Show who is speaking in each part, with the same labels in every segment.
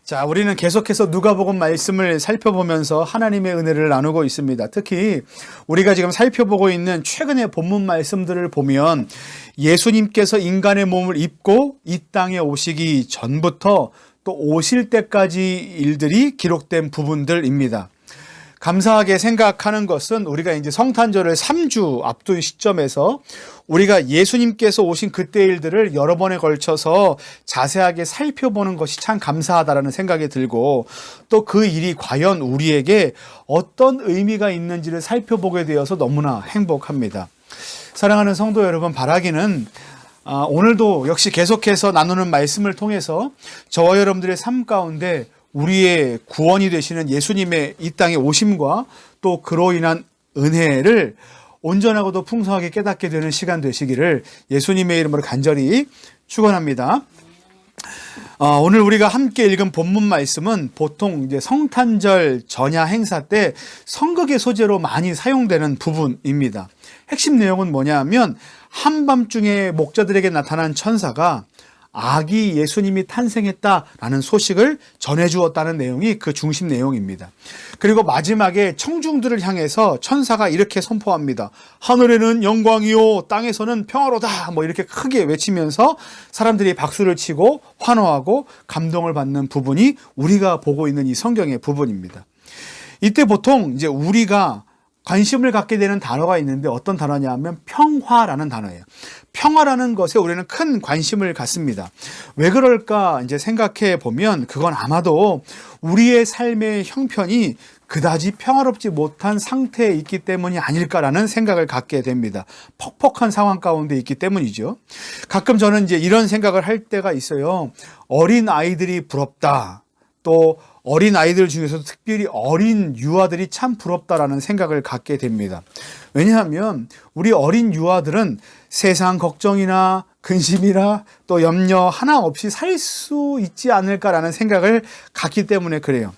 Speaker 1: 자, 우리는 계속해서 누가복음 말씀을 살펴보면서 하나님의 은혜를 나누고 있습니다. 특히 우리가 지금 살펴보고 있는 최근의 본문 말씀들을 보면 예수님께서 인간의 몸을 입고 이 땅에 오시기 전부터 또 오실 때까지 일들이 기록된 부분들입니다. 감사하게 생각하는 것은 우리가 이제 성탄절을 3주 앞둔 시점에서 우리가 예수님께서 오신 그때 일들을 여러 번에 걸쳐서 자세하게 살펴보는 것이 참 감사하다라는 생각이 들고, 또 그 일이 과연 우리에게 어떤 의미가 있는지를 살펴보게 되어서 너무나 행복합니다. 사랑하는 성도 여러분, 바라기는 오늘도 역시 계속해서 나누는 말씀을 통해서 저와 여러분들의 삶 가운데 우리의 구원이 되시는 예수님의 이 땅에 오심과 또 그로 인한 은혜를 온전하고도 풍성하게 깨닫게 되는 시간 되시기를 예수님의 이름으로 간절히 축원합니다. 오늘 우리가 함께 읽은 본문 말씀은 보통 이제 성탄절 전야 행사 때 성극의 소재로 많이 사용되는 부분입니다. 핵심 내용은 뭐냐면 한밤중에 목자들에게 나타난 천사가 아기 예수님이 탄생했다라는 소식을 전해주었다는 내용이 그 중심 내용입니다. 그리고 마지막에 청중들을 향해서 천사가 이렇게 선포합니다. 하늘에는 영광이요 땅에서는 평화로다, 이렇게 크게 외치면서 사람들이 박수를 치고 환호하고 감동을 받는 부분이 우리가 보고 있는 이 성경의 부분입니다. 이때 보통 이제 우리가 관심을 갖게 되는 단어가 있는데 어떤 단어냐 하면 평화라는 단어예요. 평화라는 것에 우리는 큰 관심을 갖습니다. 왜 그럴까 이제 생각해 보면 그건 아마도 우리의 삶의 형편이 그다지 평화롭지 못한 상태에 있기 때문이 아닐까라는 생각을 갖게 됩니다. 퍽퍽한 상황 가운데 있기 때문이죠. 가끔 저는 이제 이런 생각을 할 때가 있어요. 어린 아이들이 부럽다. 또 어린 아이들 중에서도 특별히 어린 유아들이 참 부럽다라는 생각을 갖게 됩니다. 왜냐하면 우리 어린 유아들은 세상 걱정이나 근심이나 또 염려 하나 없이 살 수 있지 않을까라는 생각을 갖기 때문에 그래요.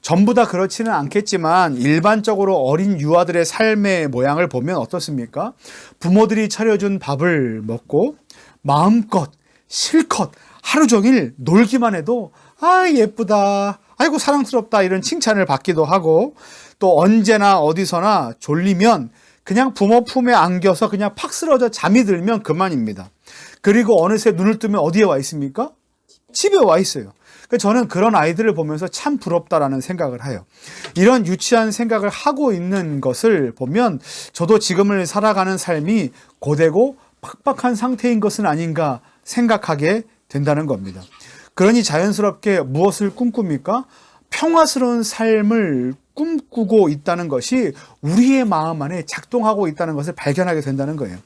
Speaker 1: 전부 다 그렇지는 않겠지만 일반적으로 어린 유아들의 삶의 모양을 보면 어떻습니까? 부모들이 차려준 밥을 먹고 마음껏 실컷 하루 종일 놀기만 해도 예쁘다, 아이고 사랑스럽다 이런 칭찬을 받기도 하고, 또 언제나 어디서나 졸리면 그냥 부모 품에 안겨서 그냥 팍 쓰러져 잠이 들면 그만입니다. 그리고 어느새 눈을 뜨면 어디에 와 있습니까? 집에 와 있어요. 저는 그런 아이들을 보면서 참 부럽다라는 생각을 해요. 이런 유치한 생각을 하고 있는 것을 보면 저도 지금을 살아가는 삶이 고되고 팍팍한 상태인 것은 아닌가 생각하게 된다는 겁니다. 그러니 자연스럽게 무엇을 꿈꿉니까? 평화스러운 삶을 꿈꾸고 있다는 것이 우리의 마음 안에 작동하고 있다는 것을 발견하게 된다는 거예요.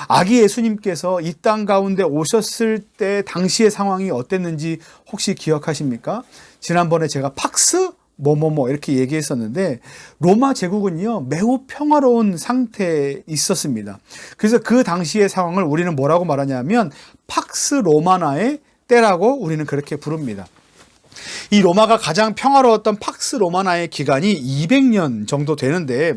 Speaker 1: 아기 예수님께서 이 땅 가운데 오셨을 때 당시의 상황이 어땠는지 혹시 기억하십니까? 지난번에 제가 팍스 뭐뭐뭐 이렇게 얘기했었는데 로마 제국은요 매우 평화로운 상태에 있었습니다. 그래서 그 당시의 상황을 우리는 뭐라고 말하냐면 팍스 로마나의 때라고 우리는 그렇게 부릅니다. 이 로마가 가장 평화로웠던 팍스 로마나의 기간이 200년 정도 되는데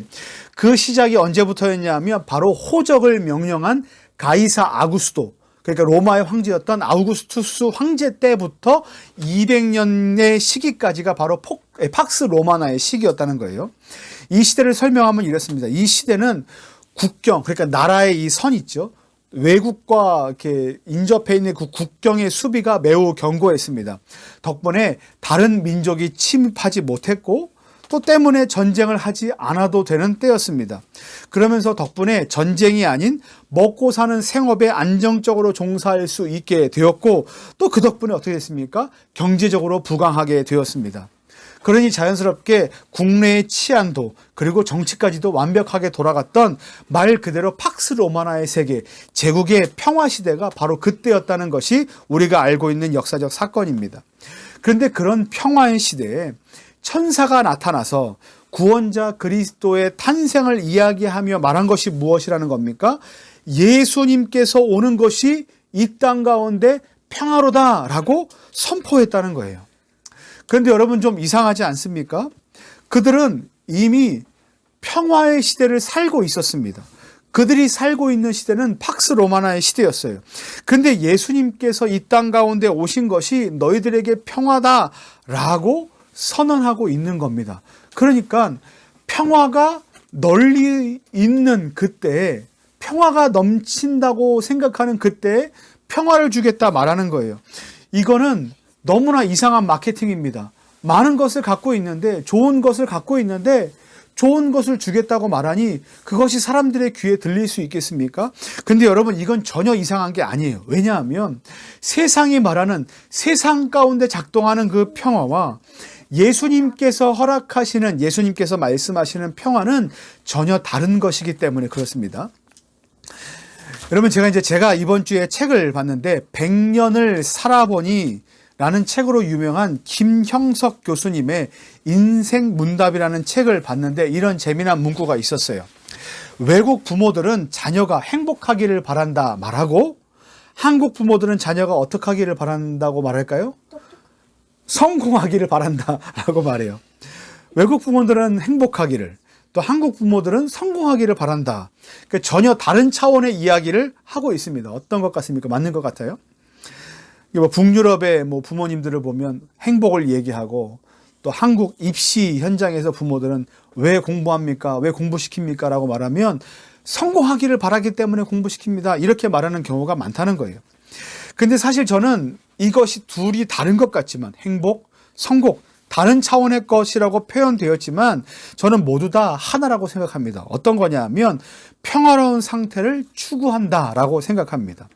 Speaker 1: 그 시작이 언제부터였냐면 바로 호적을 명령한 가이사 아구스도, 그러니까 로마의 황제였던 아우구스투스 황제 때부터 200년의 시기까지가 바로 팍스 로마나의 시기였다는 거예요. 이 시대를 설명하면 이렇습니다. 이 시대는 국경, 그러니까 나라의 이 선 있죠. 외국과 이렇게 인접해 있는 그 국경의 수비가 매우 견고했습니다. 덕분에 다른 민족이 침입하지 못했고 또 때문에 전쟁을 하지 않아도 되는 때였습니다. 그러면서 덕분에 전쟁이 아닌 먹고 사는 생업에 안정적으로 종사할 수 있게 되었고 또 그 덕분에 어떻게 됐습니까? 경제적으로 부강하게 되었습니다. 그러니 자연스럽게 국내의 치안도 그리고 정치까지도 완벽하게 돌아갔던 말 그대로 팍스 로마나의 세계, 제국의 평화 시대가 바로 그때였다는 것이 우리가 알고 있는 역사적 사건입니다. 그런데 그런 평화의 시대에 천사가 나타나서 구원자 그리스도의 탄생을 이야기하며 말한 것이 무엇이라는 겁니까? 예수님께서 오는 것이 이 땅 가운데 평화로다라고 선포했다는 거예요. 그런데 여러분 좀 이상하지 않습니까? 그들은 이미 평화의 시대를 살고 있었습니다. 그들이 살고 있는 시대는 팍스 로마나의 시대였어요. 근데 예수님께서 이 땅 가운데 오신 것이 너희들에게 평화다라고 선언하고 있는 겁니다. 그러니까 평화가 널리 있는 그때에, 평화가 넘친다고 생각하는 그때에 평화를 주겠다 말하는 거예요. 이거는 너무나 이상한 마케팅입니다. 많은 것을 갖고 있는데, 좋은 것을 갖고 있는데 좋은 것을 주겠다고 말하니 그것이 사람들의 귀에 들릴 수 있겠습니까? 근데 여러분, 이건 전혀 이상한 게 아니에요. 왜냐하면 세상이 말하는, 세상 가운데 작동하는 그 평화와 예수님께서 허락하시는, 예수님께서 말씀하시는 평화는 전혀 다른 것이기 때문에 그렇습니다. 여러분, 제가 이번 주에 책을 봤는데 100년을 살아보니 라는 책으로 유명한 김형석 교수님의 인생 문답이라는 책을 봤는데 이런 재미난 문구가 있었어요. 외국 부모들은 자녀가 행복하기를 바란다 말하고, 한국 부모들은 자녀가 어떻게 하기를 바란다고 말할까요? 성공하기를 바란다라고 말해요. 외국 부모들은 행복하기를, 또 한국 부모들은 성공하기를 바란다. 그러니까 전혀 다른 차원의 이야기를 하고 있습니다. 어떤 것 같습니까? 맞는 것 같아요? 북유럽의 부모님들을 보면 행복을 얘기하고, 또 한국 입시 현장에서 부모들은 왜 공부합니까? 왜 공부시킵니까? 라고 말하면 성공하기를 바라기 때문에 공부시킵니다. 이렇게 말하는 경우가 많다는 거예요. 근데 사실 저는 이것이 둘이 다른 것 같지만, 행복, 성공, 다른 차원의 것이라고 표현되었지만 저는 모두 다 하나라고 생각합니다. 어떤 거냐면 평화로운 상태를 추구한다라고 생각합니다.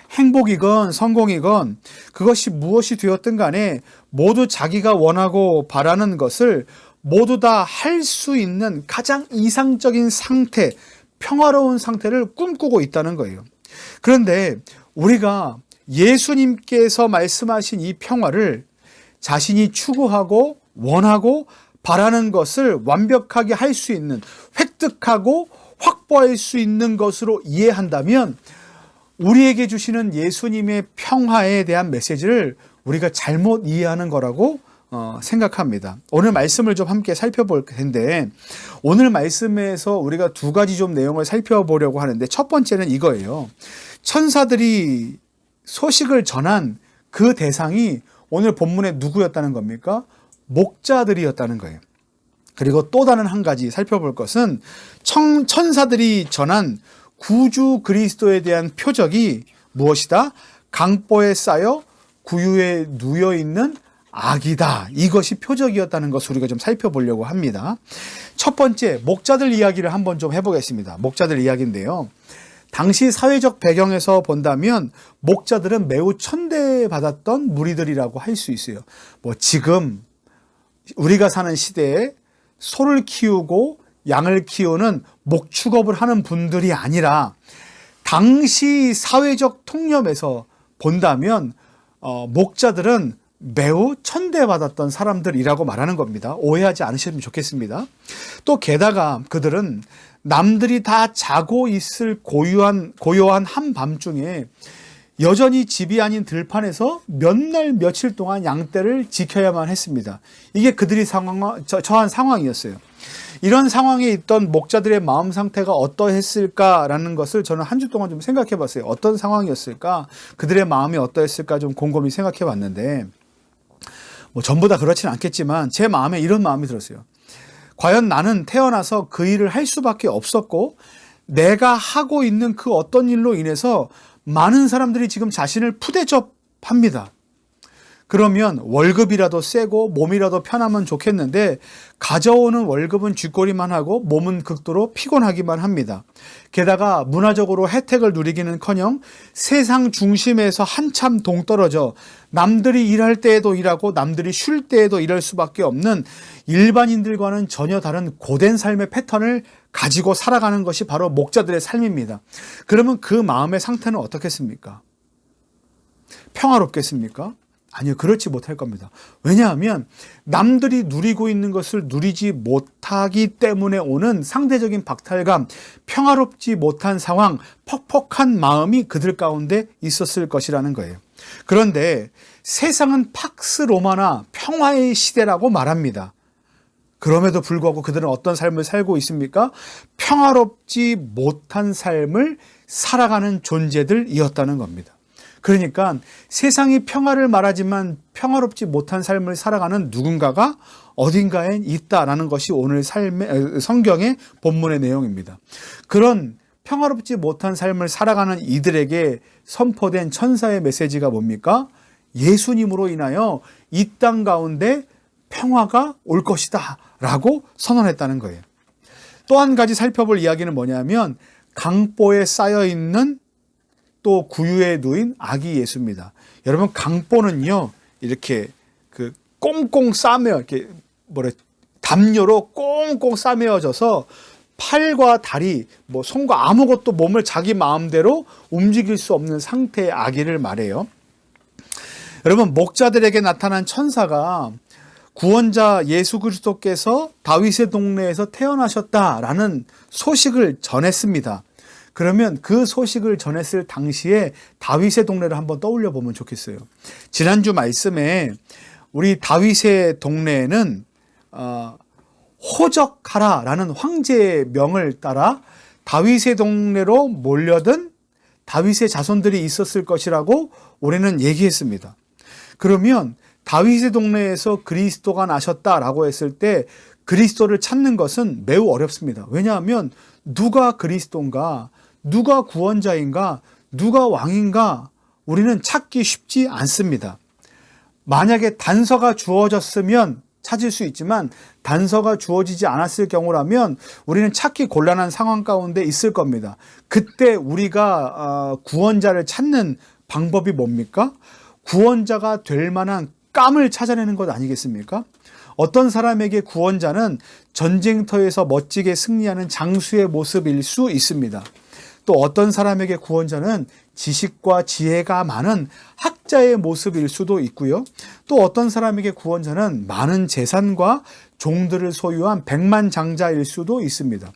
Speaker 1: 행복이건 성공이건 그것이 무엇이 되었든 간에 모두 자기가 원하고 바라는 것을 모두 다 할 수 있는 가장 이상적인 상태, 평화로운 상태를 꿈꾸고 있다는 거예요. 그런데 우리가 예수님께서 말씀하신 이 평화를 자신이 추구하고 원하고 바라는 것을 완벽하게 할 수 있는, 획득하고 확보할 수 있는 것으로 이해한다면 우리에게 주시는 예수님의 평화에 대한 메시지를 우리가 잘못 이해하는 거라고 생각합니다. 오늘 말씀을 좀 함께 살펴볼 텐데, 오늘 말씀에서 우리가 두 가지 좀 내용을 살펴보려고 하는데, 첫 번째는 이거예요. 천사들이 소식을 전한 그 대상이 오늘 본문에 누구였다는 겁니까? 목자들이었다는 거예요. 그리고 또 다른 한 가지 살펴볼 것은 천사들이 전한 구주 그리스도에 대한 표적이 무엇이다? 강보에 쌓여 구유에 누여 있는 아기다. 이것이 표적이었다는 것을 우리가 좀 살펴보려고 합니다. 첫 번째, 목자들 이야기를 한번 좀 해보겠습니다. 목자들 이야기인데요. 당시 사회적 배경에서 본다면 목자들은 매우 천대받았던 무리들이라고 할 수 있어요. 지금 우리가 사는 시대에 소를 키우고 양을 키우는 목축업을 하는 분들이 아니라 당시 사회적 통념에서 본다면 목자들은 매우 천대받았던 사람들이라고 말하는 겁니다. 오해하지 않으시면 좋겠습니다. 또 게다가 그들은 남들이 다 자고 있을 고요한 한밤중에 여전히 집이 아닌 들판에서 몇 날 며칠 동안 양떼를 지켜야만 했습니다. 이게 그들이 처한 상황이었어요. 이런 상황에 있던 목자들의 마음 상태가 어떠했을까라는 것을 저는 한 주 동안 좀 생각해 봤어요. 어떤 상황이었을까? 그들의 마음이 어떠했을까 좀 곰곰이 생각해 봤는데, 전부 다 그렇지는 않겠지만 제 마음에 이런 마음이 들었어요. 과연 나는 태어나서 그 일을 할 수밖에 없었고, 내가 하고 있는 그 어떤 일로 인해서 많은 사람들이 지금 자신을 푸대접합니다. 그러면 월급이라도 세고 몸이라도 편하면 좋겠는데 가져오는 월급은 쥐꼬리만 하고 몸은 극도로 피곤하기만 합니다. 게다가 문화적으로 혜택을 누리기는커녕 세상 중심에서 한참 동떨어져 남들이 일할 때에도 일하고 남들이 쉴 때에도 일할 수밖에 없는 일반인들과는 전혀 다른 고된 삶의 패턴을 가지고 살아가는 것이 바로 목자들의 삶입니다. 그러면 그 마음의 상태는 어떻겠습니까? 평화롭겠습니까? 아니요, 그렇지 못할 겁니다. 왜냐하면 남들이 누리고 있는 것을 누리지 못하기 때문에 오는 상대적인 박탈감, 평화롭지 못한 상황, 퍽퍽한 마음이 그들 가운데 있었을 것이라는 거예요. 그런데 세상은 팍스 로마나 평화의 시대라고 말합니다. 그럼에도 불구하고 그들은 어떤 삶을 살고 있습니까? 평화롭지 못한 삶을 살아가는 존재들이었다는 겁니다. 그러니까 세상이 평화를 말하지만 평화롭지 못한 삶을 살아가는 누군가가 어딘가에 있다라는 것이 오늘 성경의 본문의 내용입니다. 그런 평화롭지 못한 삶을 살아가는 이들에게 선포된 천사의 메시지가 뭡니까? 예수님으로 인하여 이 땅 가운데 평화가 올 것이다 라고 선언했다는 거예요. 또 한 가지 살펴볼 이야기는 뭐냐면 강보에 쌓여있는 또 구유에 누인 아기 예수입니다. 여러분, 강보는요 이렇게 그 꽁꽁 싸매어 이렇게 담요로 꽁꽁 싸매어져서 팔과 다리, 손과 아무것도 몸을 자기 마음대로 움직일 수 없는 상태의 아기를 말해요. 여러분, 목자들에게 나타난 천사가 구원자 예수 그리스도께서 다윗의 동네에서 태어나셨다라는 소식을 전했습니다. 그러면 그 소식을 전했을 당시에 다윗의 동네를 한번 떠올려 보면 좋겠어요. 지난주 말씀에 우리 다윗의 동네에는 호적하라라는 황제의 명을 따라 다윗의 동네로 몰려든 다윗의 자손들이 있었을 것이라고 우리는 얘기했습니다. 그러면 다윗의 동네에서 그리스도가 나셨다라고 했을 때 그리스도를 찾는 것은 매우 어렵습니다. 왜냐하면 누가 그리스도인가, 누가 구원자인가, 누가 왕인가 우리는 찾기 쉽지 않습니다. 만약에 단서가 주어졌으면 찾을 수 있지만 단서가 주어지지 않았을 경우라면 우리는 찾기 곤란한 상황 가운데 있을 겁니다. 그때 우리가 구원자를 찾는 방법이 뭡니까? 구원자가 될 만한 깜을 찾아내는 것 아니겠습니까? 어떤 사람에게 구원자는 전쟁터에서 멋지게 승리하는 장수의 모습일 수 있습니다. 또 어떤 사람에게 구원자는 지식과 지혜가 많은 학자의 모습일 수도 있고요. 또 어떤 사람에게 구원자는 많은 재산과 종들을 소유한 백만장자일 수도 있습니다.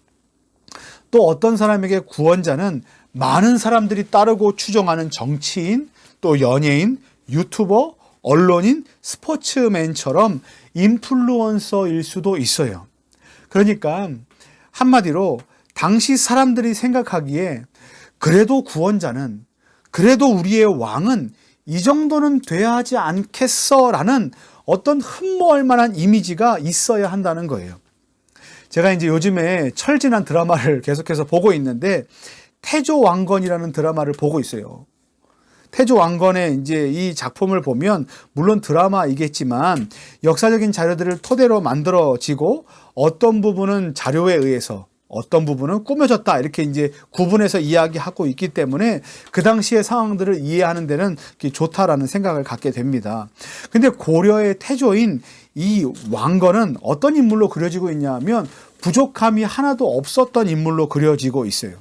Speaker 1: 또 어떤 사람에게 구원자는 많은 사람들이 따르고 추종하는 정치인, 또 연예인, 유튜버, 언론인, 스포츠맨처럼 인플루언서일 수도 있어요. 그러니까 한마디로 당시 사람들이 생각하기에 그래도 구원자는, 그래도 우리의 왕은 이 정도는 돼야 하지 않겠어라는 어떤 흠모할 만한 이미지가 있어야 한다는 거예요. 제가 이제 요즘에 철진한 드라마를 계속해서 보고 있는데 태조왕건이라는 드라마를 보고 있어요. 태조왕건의 이제 이 작품을 보면 물론 드라마이겠지만 역사적인 자료들을 토대로 만들어지고 어떤 부분은 자료에 의해서 어떤 부분은 꾸며졌다 이렇게 이제 구분해서 이야기하고 있기 때문에 그 당시의 상황들을 이해하는 데는 좋다라는 생각을 갖게 됩니다. 근데 고려의 태조인 이 왕건은 어떤 인물로 그려지고 있냐 하면 부족함이 하나도 없었던 인물로 그려지고 있어요.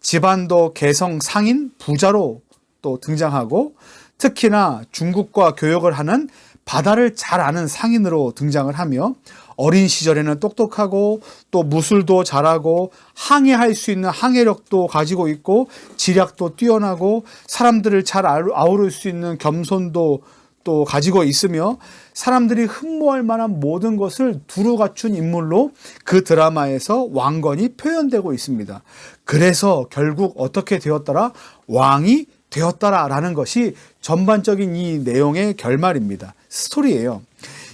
Speaker 1: 집안도 개성 상인 부자로 또 등장하고 특히나 중국과 교역을 하는 바다를 잘 아는 상인으로 등장을 하며 어린 시절에는 똑똑하고 또 무술도 잘하고 항해할 수 있는 항해력도 가지고 있고 지략도 뛰어나고 사람들을 잘 아우를 수 있는 겸손도 또 가지고 있으며 사람들이 흠모할 만한 모든 것을 두루 갖춘 인물로 그 드라마에서 왕건이 표현되고 있습니다. 그래서 결국 어떻게 되었더라? 왕이 되었더라라는 것이 전반적인 이 내용의 결말입니다. 스토리예요.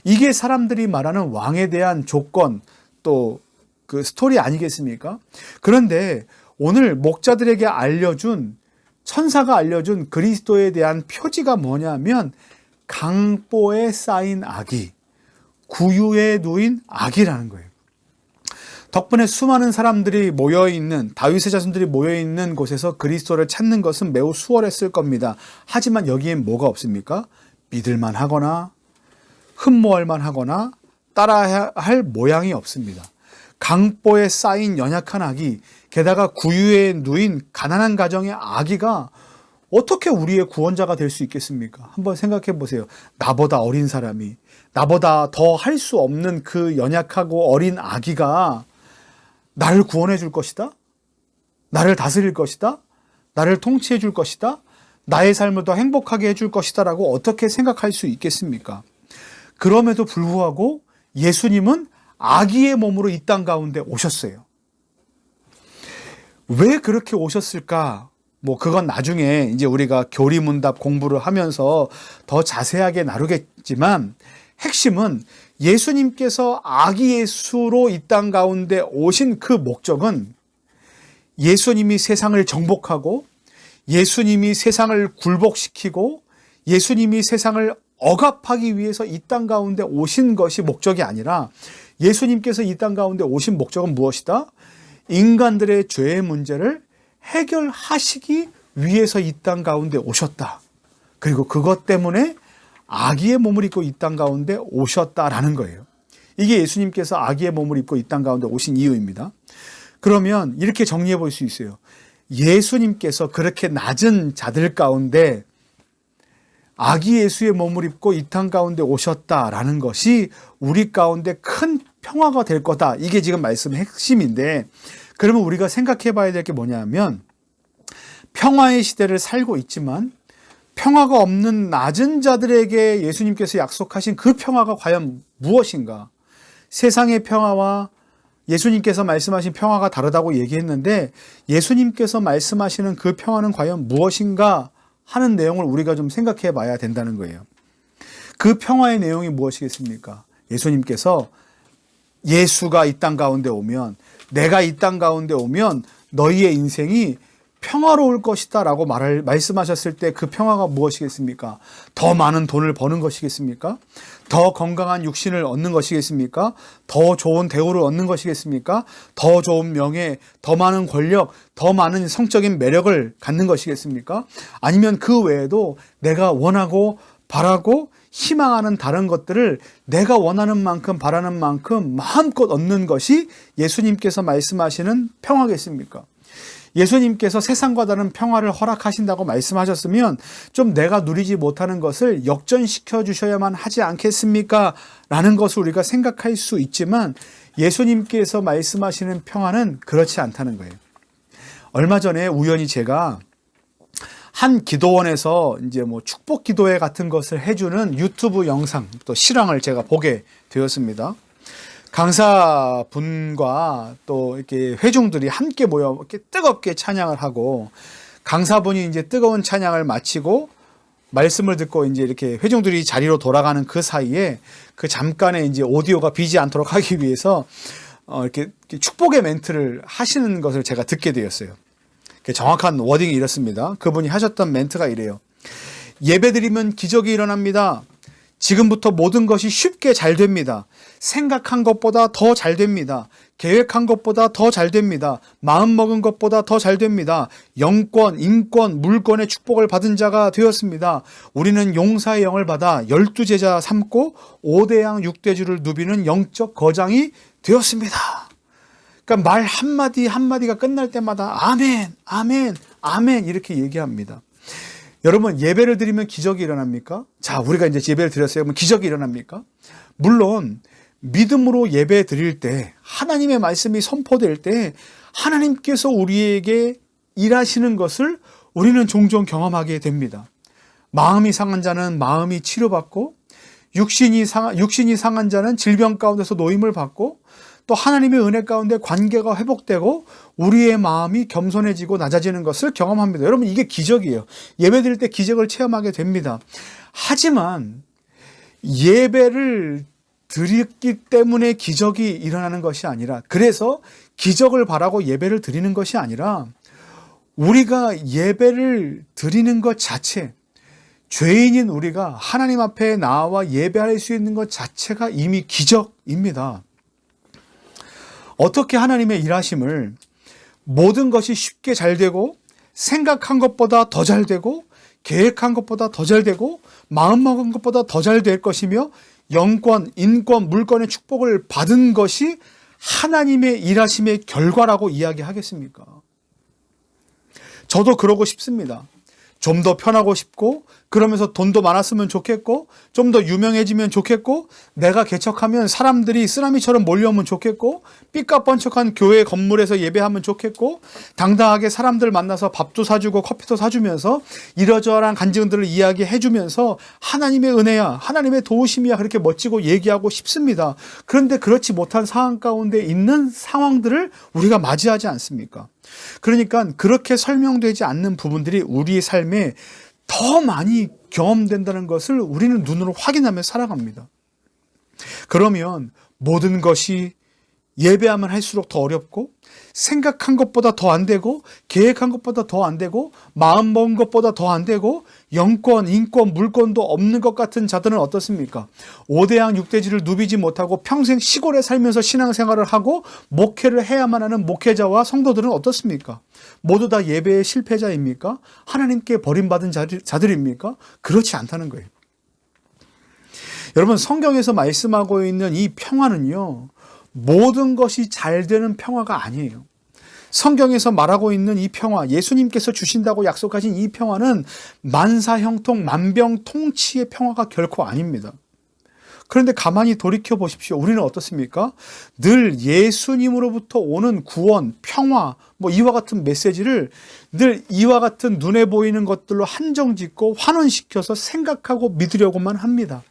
Speaker 1: 이게 사람들이 말하는 왕에 대한 조건 또 그 스토리 아니겠습니까? 그런데 오늘 목자들에게 천사가 알려준 그리스도에 대한 표지가 뭐냐면 강보에 쌓인 아기, 구유에 누인 아기라는 거예요. 덕분에 수많은 사람들이 모여있는, 다윗의 자손들이 모여있는 곳에서 그리스도를 찾는 것은 매우 수월했을 겁니다. 하지만 여기엔 뭐가 없습니까? 믿을만 하거나 흠모할만 하거나 따라야 할 모양이 없습니다. 강보에 쌓인 연약한 아기, 게다가 구유에 누인 가난한 가정의 아기가 어떻게 우리의 구원자가 될 수 있겠습니까? 한번 생각해 보세요. 나보다 어린 사람이, 나보다 더 할 수 없는 그 연약하고 어린 아기가 나를 구원해 줄 것이다? 나를 다스릴 것이다? 나를 통치해 줄 것이다? 나의 삶을 더 행복하게 해줄 것이다 라고 어떻게 생각할 수 있겠습니까? 그럼에도 불구하고 예수님은 아기의 몸으로 이 땅 가운데 오셨어요. 왜 그렇게 오셨을까? 그건 나중에 이제 우리가 교리문답 공부를 하면서 더 자세하게 나누겠지만, 핵심은 예수님께서 아기 예수로 이 땅 가운데 오신 그 목적은 예수님이 세상을 정복하고 예수님이 세상을 굴복시키고 예수님이 세상을 억압하기 위해서 이 땅 가운데 오신 것이 목적이 아니라, 예수님께서 이 땅 가운데 오신 목적은 무엇이다? 인간들의 죄의 문제를 해결하시기 위해서 이 땅 가운데 오셨다. 그리고 그것 때문에 아기의 몸을 입고 이 땅 가운데 오셨다라는 거예요. 이게 예수님께서 아기의 몸을 입고 이 땅 가운데 오신 이유입니다. 그러면 이렇게 정리해 볼 수 있어요. 예수님께서 그렇게 낮은 자들 가운데 아기 예수의 몸을 입고 이 땅 가운데 오셨다라는 것이 우리 가운데 큰 평화가 될 거다. 이게 지금 말씀의 핵심인데, 그러면 우리가 생각해 봐야 될 게 뭐냐면, 평화의 시대를 살고 있지만 평화가 없는 낮은 자들에게 예수님께서 약속하신 그 평화가 과연 무엇인가? 세상의 평화와 예수님께서 말씀하신 평화가 다르다고 얘기했는데, 예수님께서 말씀하시는 그 평화는 과연 무엇인가 하는 내용을 우리가 좀 생각해 봐야 된다는 거예요. 그 평화의 내용이 무엇이겠습니까? 예수님께서 예수가 이 땅 가운데 오면, 내가 이 땅 가운데 오면 너희의 인생이 평화로울 것이다 라고 말씀하셨을 때 그 평화가 무엇이겠습니까? 더 많은 돈을 버는 것이겠습니까? 더 건강한 육신을 얻는 것이겠습니까? 더 좋은 대우를 얻는 것이겠습니까? 더 좋은 명예, 더 많은 권력, 더 많은 성적인 매력을 갖는 것이겠습니까? 아니면 그 외에도 내가 원하고 바라고 희망하는 다른 것들을 내가 원하는 만큼 바라는 만큼 마음껏 얻는 것이 예수님께서 말씀하시는 평화겠습니까? 예수님께서 세상과 다른 평화를 허락하신다고 말씀하셨으면 좀 내가 누리지 못하는 것을 역전시켜 주셔야만 하지 않겠습니까? 라는 것을 우리가 생각할 수 있지만, 예수님께서 말씀하시는 평화는 그렇지 않다는 거예요. 얼마 전에 우연히 제가 한 기도원에서 이제 축복 기도회 같은 것을 해주는 유튜브 영상, 또 실황을 제가 보게 되었습니다. 강사분과 또 이렇게 회중들이 함께 모여 이렇게 뜨겁게 찬양을 하고, 강사분이 이제 뜨거운 찬양을 마치고 말씀을 듣고 이제 이렇게 회중들이 자리로 돌아가는 그 사이에, 그 잠깐의 이제 오디오가 비지 않도록 하기 위해서 이렇게 축복의 멘트를 하시는 것을 제가 듣게 되었어요. 정확한 워딩이 이렇습니다. 그분이 하셨던 멘트가 이래요. 예배드리면 기적이 일어납니다. 지금부터 모든 것이 쉽게 잘 됩니다. 생각한 것보다 더 잘 됩니다. 계획한 것보다 더 잘 됩니다. 마음먹은 것보다 더 잘 됩니다. 영권, 인권, 물권의 축복을 받은 자가 되었습니다. 우리는 용사의 영을 받아 12제자 삼고 5대양 6대주를 누비는 영적 거장이 되었습니다. 그러니까 말 한마디 한마디가 끝날 때마다 아멘, 아멘, 아멘 이렇게 얘기합니다. 여러분, 예배를 드리면 기적이 일어납니까? 자, 우리가 이제 예배를 드렸어요. 그러면 기적이 일어납니까? 물론 믿음으로 예배 드릴 때, 하나님의 말씀이 선포될 때 하나님께서 우리에게 일하시는 것을 우리는 종종 경험하게 됩니다. 마음이 상한 자는 마음이 치료받고, 육신이 상한 자는 질병 가운데서 노임을 받고, 또 하나님의 은혜 가운데 관계가 회복되고 우리의 마음이 겸손해지고 낮아지는 것을 경험합니다. 여러분, 이게 기적이에요. 예배 드릴 때 기적을 체험하게 됩니다. 하지만 예배를 드렸기 때문에 기적이 일어나는 것이 아니라, 그래서 기적을 바라고 예배를 드리는 것이 아니라, 우리가 예배를 드리는 것 자체, 죄인인 우리가 하나님 앞에 나와 예배할 수 있는 것 자체가 이미 기적입니다. 어떻게 하나님의 일하심을 모든 것이 쉽게 잘 되고, 생각한 것보다 더 잘 되고, 계획한 것보다 더 잘 되고, 마음먹은 것보다 더 잘 될 것이며, 영권, 인권, 물권의 축복을 받은 것이 하나님의 일하심의 결과라고 이야기하겠습니까? 저도 그러고 싶습니다. 좀 더 편하고 싶고, 그러면서 돈도 많았으면 좋겠고, 좀 더 유명해지면 좋겠고, 내가 개척하면 사람들이 쓰나미처럼 몰려오면 좋겠고, 삐까뻔쩍한 교회 건물에서 예배하면 좋겠고, 당당하게 사람들 만나서 밥도 사주고 커피도 사주면서 이러저러한 간증들을 이야기해주면서 하나님의 은혜야, 하나님의 도우심이야, 그렇게 멋지고 얘기하고 싶습니다. 그런데 그렇지 못한 상황 가운데 있는 상황들을 우리가 맞이하지 않습니까? 그러니까 그렇게 설명되지 않는 부분들이 우리의 삶에 더 많이 경험된다는 것을 우리는 눈으로 확인하며 살아갑니다. 그러면 모든 것이 예배하면 할수록 더 어렵고, 생각한 것보다 더 안 되고, 계획한 것보다 더 안 되고, 마음 먹은 것보다 더 안 되고, 영권, 인권, 물권도 없는 것 같은 자들은 어떻습니까? 5대양 6대지를 누비지 못하고 평생 시골에 살면서 신앙생활을 하고 목회를 해야만 하는 목회자와 성도들은 어떻습니까? 모두 다 예배의 실패자입니까? 하나님께 버림받은 자들입니까? 그렇지 않다는 거예요. 여러분, 성경에서 말씀하고 있는 이 평화는요, 모든 것이 잘 되는 평화가 아니에요. 성경에서 말하고 있는 이 평화, 예수님께서 주신다고 약속하신 이 평화는 만사형통, 만병통치의 평화가 결코 아닙니다. 그런데 가만히 돌이켜 보십시오. 우리는 어떻습니까? 늘 예수님으로부터 오는 구원, 평화, 이와 같은 메시지를 늘 이와 같은 눈에 보이는 것들로 한정짓고 환원시켜서 생각하고 믿으려고만 합니다.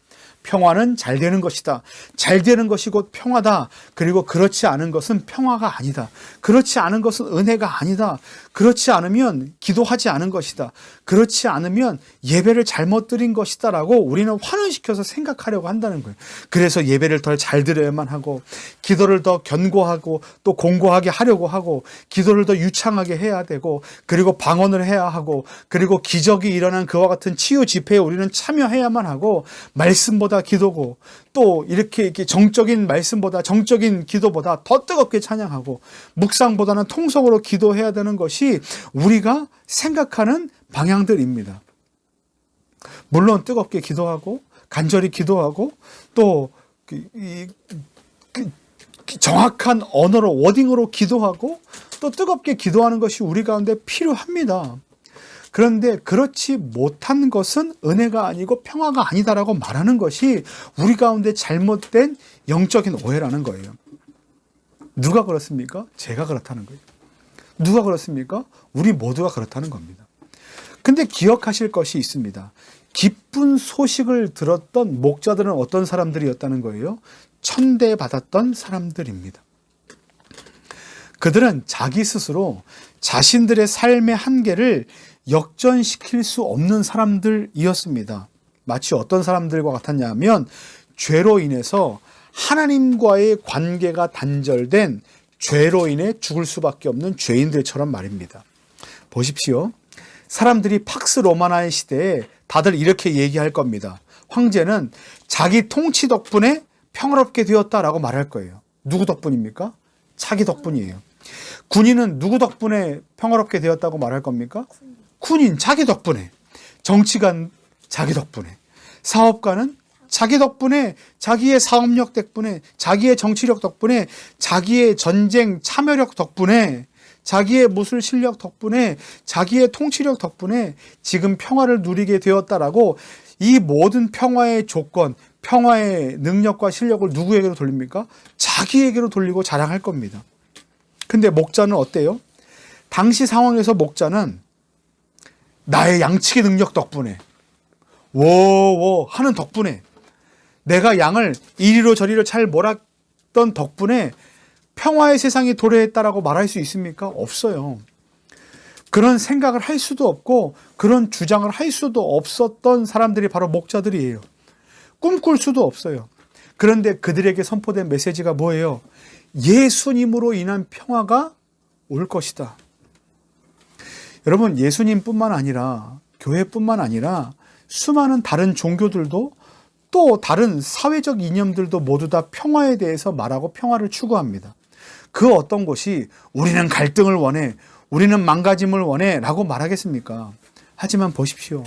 Speaker 1: 평화는 잘 되는 것이다. 잘 되는 것이 곧 평화다. 그리고 그렇지 않은 것은 평화가 아니다. 그렇지 않은 것은 은혜가 아니다. 그렇지 않으면 기도하지 않은 것이다. 그렇지 않으면 예배를 잘못 드린 것이다 라고 우리는 환원시켜서 생각하려고 한다는 거예요. 그래서 예배를 더 잘 드려야만 하고, 기도를 더 견고하고 또 공고하게 하려고 하고, 기도를 더 유창하게 해야 되고, 그리고 방언을 해야 하고, 그리고 기적이 일어난 그와 같은 치유 집회에 우리는 참여해야만 하고, 말씀보다 기도고, 또 이렇게 정적인 말씀보다, 정적인 기도보다 더 뜨겁게 찬양하고, 묵상보다는 통성으로 기도해야 되는 것이 우리가 생각하는 방향들입니다. 물론 뜨겁게 기도하고 간절히 기도하고 또 정확한 언어로, 워딩으로 기도하고 또 뜨겁게 기도하는 것이 우리 가운데 필요합니다. 그런데 그렇지 못한 것은 은혜가 아니고 평화가 아니다라고 말하는 것이 우리 가운데 잘못된 영적인 오해라는 거예요. 누가 그렇습니까? 제가 그렇다는 거예요. 누가 그렇습니까? 우리 모두가 그렇다는 겁니다. 근데 기억하실 것이 있습니다. 기쁜 소식을 들었던 목자들은 어떤 사람들이었다는 거예요? 천대받았던 사람들입니다. 그들은 자기 스스로 자신들의 삶의 한계를 역전시킬 수 없는 사람들이었습니다. 마치 어떤 사람들과 같았냐면 죄로 인해서 하나님과의 관계가 단절된, 죄로 인해 죽을 수밖에 없는 죄인들처럼 말입니다. 보십시오. 사람들이 팍스 로마나의 시대에 다들 이렇게 얘기할 겁니다. 황제는 자기 통치 덕분에 평화롭게 되었다라고 말할 거예요. 누구 덕분입니까? 자기 덕분이에요. 군인은 누구 덕분에 평화롭게 되었다고 말할 겁니까? 군인, 자기 덕분에. 정치관, 자기 덕분에. 사업가는 자기 덕분에, 자기의 사업력 덕분에, 자기의 정치력 덕분에, 자기의 전쟁 참여력 덕분에, 자기의 무술 실력 덕분에, 자기의 통치력 덕분에 지금 평화를 누리게 되었다라고 이 모든 평화의 조건, 평화의 능력과 실력을 누구에게로 돌립니까? 자기에게로 돌리고 자랑할 겁니다. 근데 목자는 어때요? 당시 상황에서 목자는 나의 양치기 능력 덕분에, 워워 하는 덕분에, 내가 양을 이리로 저리로 잘 몰았던 덕분에 평화의 세상이 도래했다라고 말할 수 있습니까? 없어요. 그런 생각을 할 수도 없고 그런 주장을 할 수도 없었던 사람들이 바로 목자들이에요. 꿈꿀 수도 없어요. 그런데 그들에게 선포된 메시지가 뭐예요? 예수님으로 인한 평화가 올 것이다. 여러분, 예수님뿐만 아니라, 교회뿐만 아니라 수많은 다른 종교들도 또 다른 사회적 이념들도 모두 다 평화에 대해서 말하고 평화를 추구합니다. 그 어떤 곳이 우리는 갈등을 원해, 우리는 망가짐을 원해 라고 말하겠습니까? 하지만 보십시오.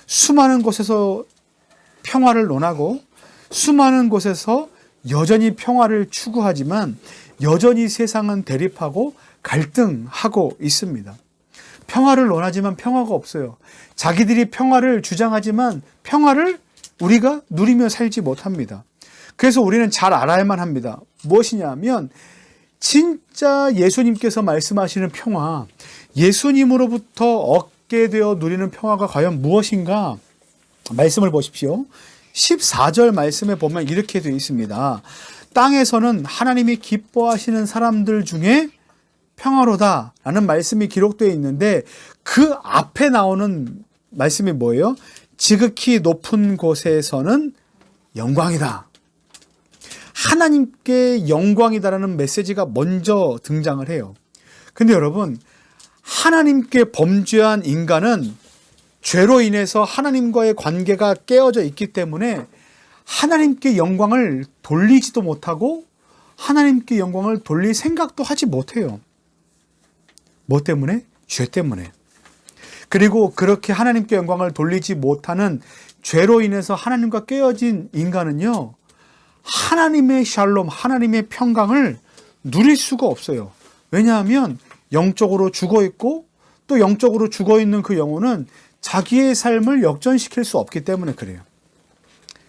Speaker 1: 수많은 곳에서 평화를 논하고 수많은 곳에서 여전히 평화를 추구하지만 여전히 세상은 대립하고 갈등하고 있습니다. 평화를 원하지만 평화가 없어요. 자기들이 평화를 주장하지만 평화를 우리가 누리며 살지 못합니다. 그래서 우리는 잘 알아야만 합니다. 무엇이냐면 진짜 예수님께서 말씀하시는 평화, 예수님으로부터 얻게 되어 누리는 평화가 과연 무엇인가? 말씀을 보십시오. 14절 말씀에 보면 이렇게 되어 있습니다. 땅에서는 하나님이 기뻐하시는 사람들 중에 평화로다라는 말씀이 기록되어 있는데 그 앞에 나오는 말씀이 뭐예요? 지극히 높은 곳에서는 영광이다. 하나님께 영광이다라는 메시지가 먼저 등장을 해요. 근데 여러분, 하나님께 범죄한 인간은 죄로 인해서 하나님과의 관계가 깨어져 있기 때문에 하나님께 영광을 돌리지도 못하고 하나님께 영광을 돌릴 생각도 하지 못해요. 뭐 때문에? 죄 때문에. 그리고 그렇게 하나님께 영광을 돌리지 못하는 죄로 인해서 하나님과 깨어진 인간은요, 하나님의 샬롬, 하나님의 평강을 누릴 수가 없어요. 왜냐하면 영적으로 죽어 있고 또 영적으로 죽어 있는 그 영혼은 자기의 삶을 역전시킬 수 없기 때문에 그래요.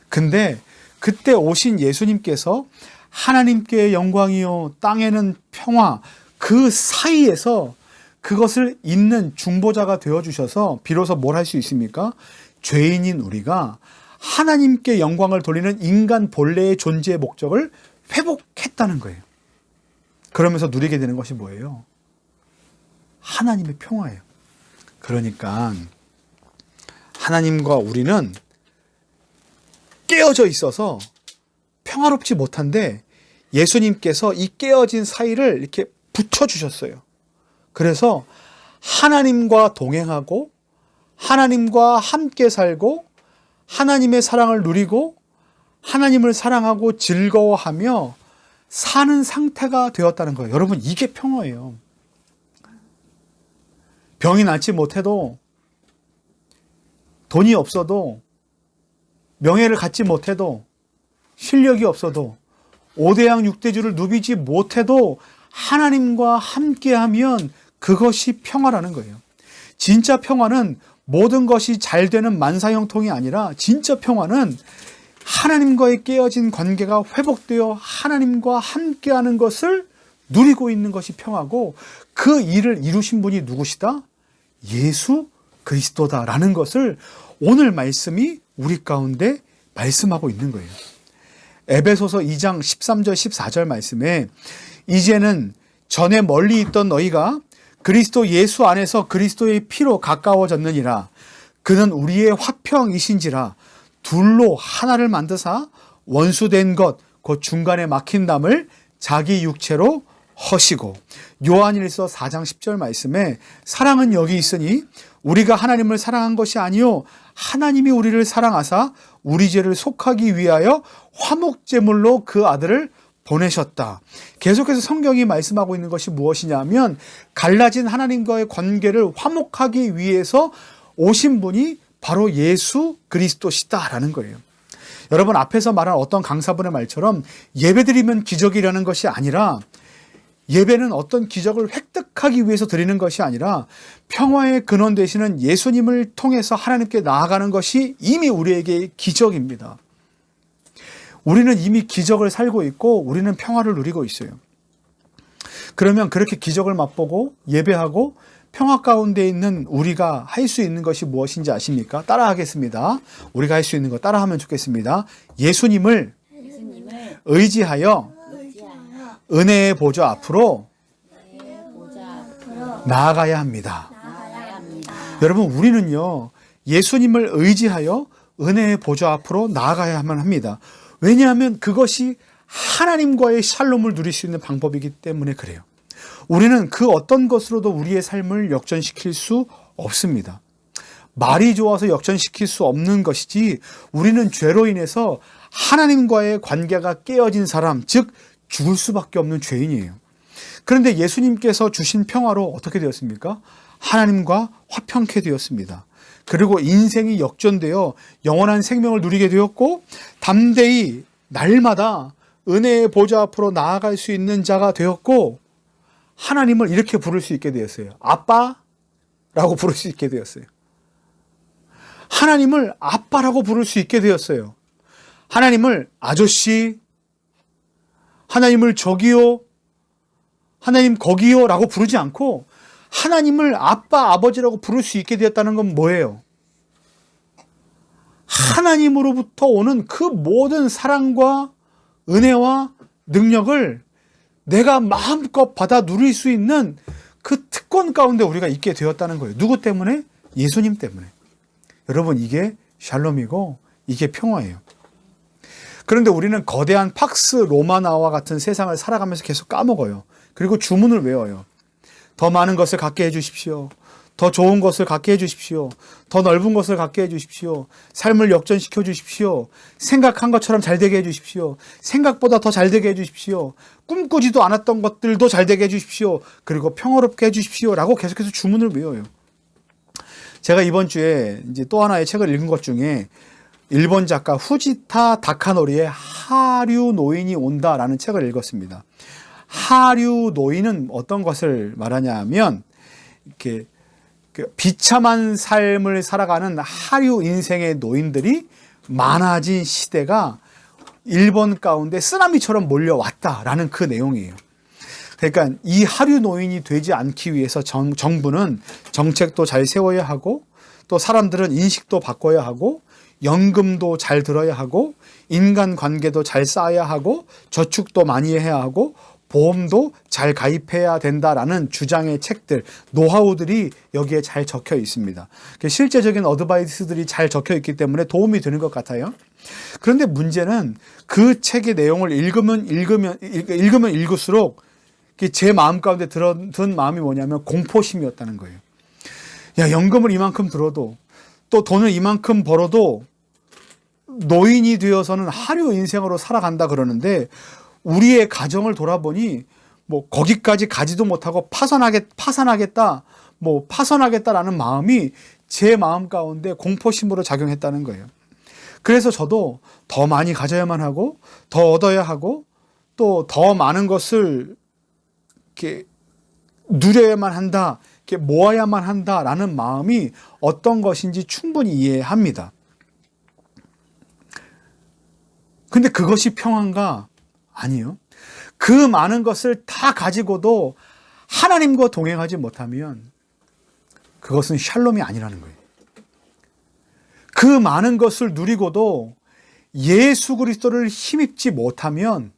Speaker 1: 근데 그때 오신 예수님께서 하나님께 영광이요 땅에는 평화, 그 사이에서 그것을 잇는 중보자가 되어주셔서 비로소 뭘 할 수 있습니까? 죄인인 우리가 하나님께 영광을 돌리는 인간 본래의 존재의 목적을 회복했다는 거예요. 그러면서 누리게 되는 것이 뭐예요? 하나님의 평화예요. 그러니까 하나님과 우리는 깨어져 있어서 평화롭지 못한데 예수님께서 이 깨어진 사이를 이렇게 붙여주셨어요. 그래서 하나님과 동행하고 하나님과 함께 살고 하나님의 사랑을 누리고 하나님을 사랑하고 즐거워하며 사는 상태가 되었다는 거예요. 여러분, 이게 평화예요. 병이 낫지 못해도, 돈이 없어도, 명예를 갖지 못해도, 실력이 없어도, 5대양 6대주를 누비지 못해도 하나님과 함께하면 그것이 평화라는 거예요. 진짜 평화는 모든 것이 잘 되는 만사형통이 아니라 진짜 평화는 하나님과의 깨어진 관계가 회복되어 하나님과 함께하는 것을 누리고 있는 것이 평화고, 그 일을 이루신 분이 누구시다? 예수 그리스도다라는 것을 오늘 말씀이 우리 가운데 말씀하고 있는 거예요. 에베소서 2장 13절 14절 말씀에 이제는 전에 멀리 있던 너희가 그리스도 예수 안에서 그리스도의 피로 가까워졌느니라. 그는 우리의 화평이신지라. 둘로 하나를 만드사 원수된 것 곧 중간에 막힌 담을 자기 육체로 허시고. 요한일서 4장 10절 말씀에 사랑은 여기 있으니 우리가 하나님을 사랑한 것이 아니요 하나님이 우리를 사랑하사 우리 죄를 속하기 위하여 화목제물로 그 아들을 보내셨다. 계속해서 성경이 말씀하고 있는 것이 무엇이냐면 갈라진 하나님과의 관계를 화목하기 위해서 오신 분이 바로 예수 그리스도시다라는 거예요. 여러분, 앞에서 말한 어떤 강사분의 말처럼 예배드리면 기적이라는 것이 아니라, 예배는 어떤 기적을 획득하기 위해서 드리는 것이 아니라 평화의 근원 되시는 예수님을 통해서 하나님께 나아가는 것이 이미 우리에게 기적입니다. 우리는 이미 기적을 살고 있고 우리는 평화를 누리고 있어요. 그러면 그렇게 기적을 맛보고 예배하고 평화 가운데 있는 우리가 할 수 있는 것이 무엇인지 아십니까? 따라하겠습니다. 우리가 할 수 있는 거 따라하면 좋겠습니다. 예수님을 의지하여 은혜의 보좌 앞으로 나아가야 합니다. 여러분, 우리는요, 예수님을 의지하여 은혜의 보좌 앞으로 나아가야만 합니다. 왜냐하면 그것이 하나님과의 샬롬을 누릴 수 있는 방법이기 때문에 그래요. 우리는 그 어떤 것으로도 우리의 삶을 역전시킬 수 없습니다. 말이 좋아서 역전시킬 수 없는 것이지, 우리는 죄로 인해서 하나님과의 관계가 깨어진 사람, 즉 죽을 수밖에 없는 죄인이에요. 그런데 예수님께서 주신 평화로 어떻게 되었습니까? 하나님과 화평케 되었습니다. 그리고 인생이 역전되어 영원한 생명을 누리게 되었고, 담대히 날마다 은혜의 보좌 앞으로 나아갈 수 있는 자가 되었고, 하나님을 이렇게 부를 수 있게 되었어요. 아빠, 라고 부를 수 있게 되었어요. 하나님을 아빠라고 부를 수 있게 되었어요. 하나님을 아저씨, 하나님을 저기요, 하나님 거기요 라고 부르지 않고 하나님을 아빠, 아버지라고 부를 수 있게 되었다는 건 뭐예요? 하나님으로부터 오는 그 모든 사랑과 은혜와 능력을 내가 마음껏 받아 누릴 수 있는 그 특권 가운데 우리가 있게 되었다는 거예요. 누구 때문에? 예수님 때문에. 여러분, 이게 샬롬이고 이게 평화예요. 그런데 우리는 거대한 팍스 로마나와 같은 세상을 살아가면서 계속 까먹어요. 그리고 주문을 외워요. 더 많은 것을 갖게 해주십시오. 더 좋은 것을 갖게 해주십시오. 더 넓은 것을 갖게 해주십시오. 삶을 역전시켜 주십시오. 생각한 것처럼 잘 되게 해주십시오. 생각보다 더 잘 되게 해주십시오. 꿈꾸지도 않았던 것들도 잘 되게 해주십시오. 그리고 평화롭게 해주십시오. 라고 계속해서 주문을 외워요. 제가 이번 주에 이제 또 하나의 책을 읽은 것 중에 일본 작가 후지타 다카노리의 하류 노인이 온다라는 책을 읽었습니다. 하류 노인은 어떤 것을 말하냐면 이렇게 비참한 삶을 살아가는 하류 인생의 노인들이 많아진 시대가 일본 가운데 쓰나미처럼 몰려왔다라는 그 내용이에요. 그러니까 이 하류 노인이 되지 않기 위해서 정부는 정책도 잘 세워야 하고 또 사람들은 인식도 바꿔야 하고 연금도 잘 들어야 하고 인간관계도 잘 쌓아야 하고 저축도 많이 해야 하고 보험도 잘 가입해야 된다라는 주장의 책들, 노하우들이 여기에 잘 적혀 있습니다. 실제적인 어드바이스들이 잘 적혀 있기 때문에 도움이 되는 것 같아요. 그런데 문제는 그 책의 내용을 읽으면 읽을수록 제 마음 가운데 든 마음이 뭐냐면 공포심이었다는 거예요. 야, 연금을 이만큼 들어도 또 돈을 이만큼 벌어도 노인이 되어서는 하류 인생으로 살아간다 그러는데 우리의 가정을 돌아보니 뭐 거기까지 가지도 못하고 파산하겠다라는 마음이 제 마음 가운데 공포심으로 작용했다는 거예요. 그래서 저도 더 많이 가져야만 하고 더 얻어야 하고 또 더 많은 것을 이렇게 누려야만 한다, 이렇게 모아야만 한다라는 마음이 어떤 것인지 충분히 이해합니다. 근데 그것이 평안가? 아니요. 그 많은 것을 다 가지고도 하나님과 동행하지 못하면 그것은 샬롬이 아니라는 거예요. 그 많은 것을 누리고도 예수 그리스도를 힘입지 못하면,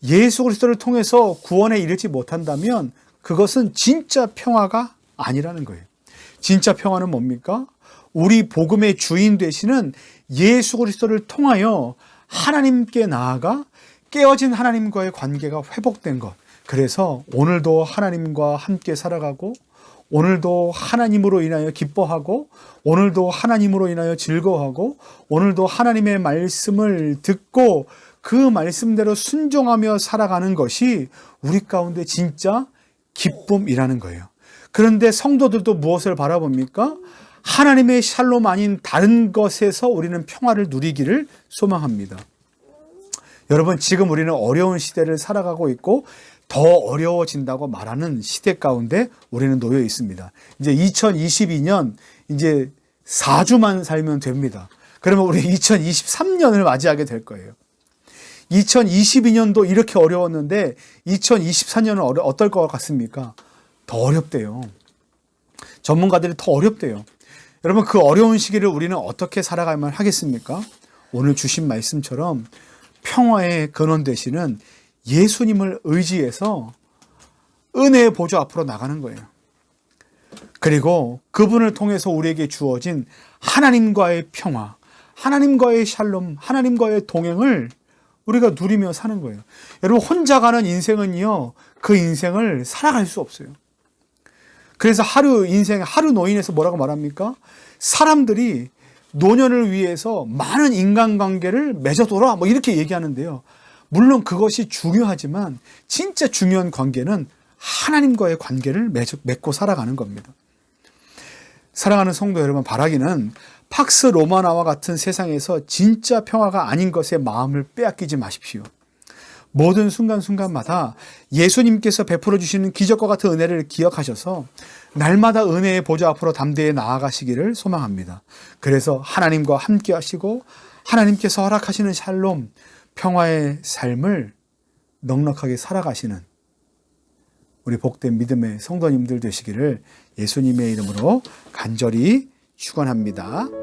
Speaker 1: 예수 그리스도를 통해서 구원에 이르지 못한다면 그것은 진짜 평화가 아니라는 거예요. 진짜 평화는 뭡니까? 우리 복음의 주인 되시는 예수 그리스도를 통하여 하나님께 나아가 깨어진 하나님과의 관계가 회복된 것. 그래서 오늘도 하나님과 함께 살아가고 오늘도 하나님으로 인하여 기뻐하고 오늘도 하나님으로 인하여 즐거워하고 오늘도 하나님의 말씀을 듣고 그 말씀대로 순종하며 살아가는 것이 우리 가운데 진짜 기쁨이라는 거예요. 그런데 성도들도 무엇을 바라봅니까? 하나님의 샬롬 아닌 다른 것에서 우리는 평화를 누리기를 소망합니다. 여러분, 지금 우리는 어려운 시대를 살아가고 있고 더 어려워진다고 말하는 시대 가운데 우리는 놓여 있습니다. 이제 2022년 이제 4주만 살면 됩니다. 그러면 우리 2023년을 맞이하게 될 거예요. 2022년도 이렇게 어려웠는데 2024년은 어떨 것 같습니까? 더 어렵대요. 전문가들이 더 어렵대요. 여러분, 그 어려운 시기를 우리는 어떻게 살아가야만 하겠습니까? 오늘 주신 말씀처럼 평화의 근원 되시는 예수님을 의지해서 은혜의 보좌 앞으로 나가는 거예요. 그리고 그분을 통해서 우리에게 주어진 하나님과의 평화, 하나님과의 샬롬, 하나님과의 동행을 우리가 누리며 사는 거예요. 여러분, 혼자 가는 인생은요, 그 인생을 살아갈 수 없어요. 그래서 하루 노인에서 뭐라고 말합니까? 사람들이 노년을 위해서 많은 인간관계를 맺어둬라, 뭐 이렇게 얘기하는데요. 물론 그것이 중요하지만 진짜 중요한 관계는 하나님과의 관계를 맺고 살아가는 겁니다. 사랑하는 성도 여러분, 바라기는 팍스 로마나와 같은 세상에서 진짜 평화가 아닌 것에 마음을 빼앗기지 마십시오. 모든 순간순간마다 예수님께서 베풀어 주시는 기적과 같은 은혜를 기억하셔서 날마다 은혜의 보좌 앞으로 담대히 나아가시기를 소망합니다. 그래서 하나님과 함께 하시고 하나님께서 허락하시는 샬롬, 평화의 삶을 넉넉하게 살아가시는 우리 복된 믿음의 성도님들 되시기를 예수님의 이름으로 간절히 축원합니다.